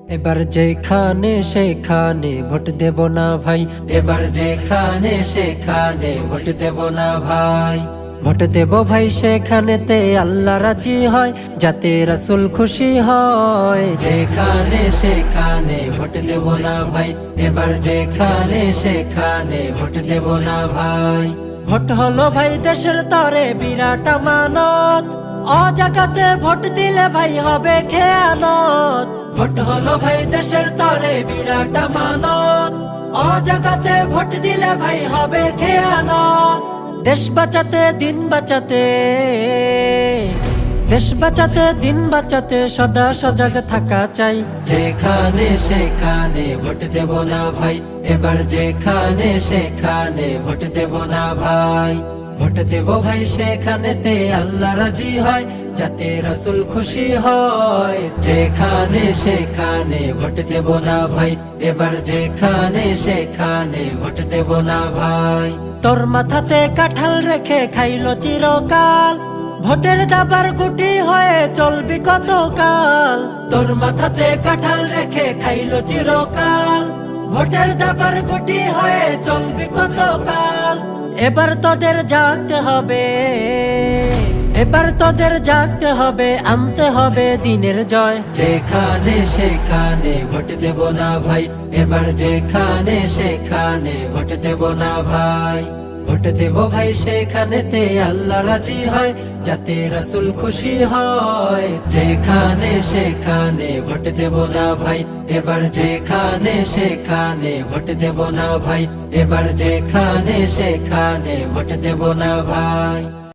এবার যেখানে সেখানে ভোট দেব না ভাই, এবার যেখানে সেখানে ভোট দেব না ভাই। ভোট দেব ভাই সেখানেতে আল্লাহ রাজি হয়, যাতে রাসূল খুশি হয়। যেখানে সেখানে ভোট দেব না ভাই, এবার যেখানে সেখানে ভোট দেব না ভাই। ভোট হলো ভাই দেশের তরে বিরাট আমানত, অজাগাতে ভোট দিলে ভাই হবে খেয়ানত। ভোট হলো ভাই দেশের তরে বিরাট আমানত, অজাগাতে ভোট দিলে ভাই হবে খেয়ানত। দেশ বাঁচাতে দিন বাঁচাতে, দেশ বাঁচাতে দিন বাঁচাতে সদা সজাগ থাকা চাই। যেখানে সেখানে ভোট দেব না ভাই, এবার যেখানে সেখানে ভোট দেব না ভাই। ভোট দেব ভাই সেখানেতে আল্লাহ রাজি হয়, যাতে রাসূল খুশি হয়। যেখানে সেখানে ভোট দেব না ভাই, এবার যেখানে সেখানে ভোট দেব না ভাই। তোর মাথাতে কাঁঠাল রেখে খাইলো চিরকাল, ভোটের দাবার গুটি হয়ে চলবি কতকাল। তোর মাথাতে কাঁঠাল রেখে খাইলো চিরকাল, ভোটের দাবার গুটি হয়ে চলবি কতকাল। এবার তোদের জাগতে হবে, এবার তোদের জাগতে হবে, আনতে হবে দিনের জয়। যেখানে সেখানে ভোট দেব না ভাই, এবার যেখানে সেখানে ভোট দেব না ভাই। ভোট দেব ভাই সেখানেতে আল্লাহ রাজি হয়, যাতে রাসূল খুশি হয়। যেখানে সেখানে ভোট দেব না ভাই, এবার যেখানে সেখানে ভোট দেব না ভাই, এবার যেখানে সেখানে ভোট দেব না ভাই।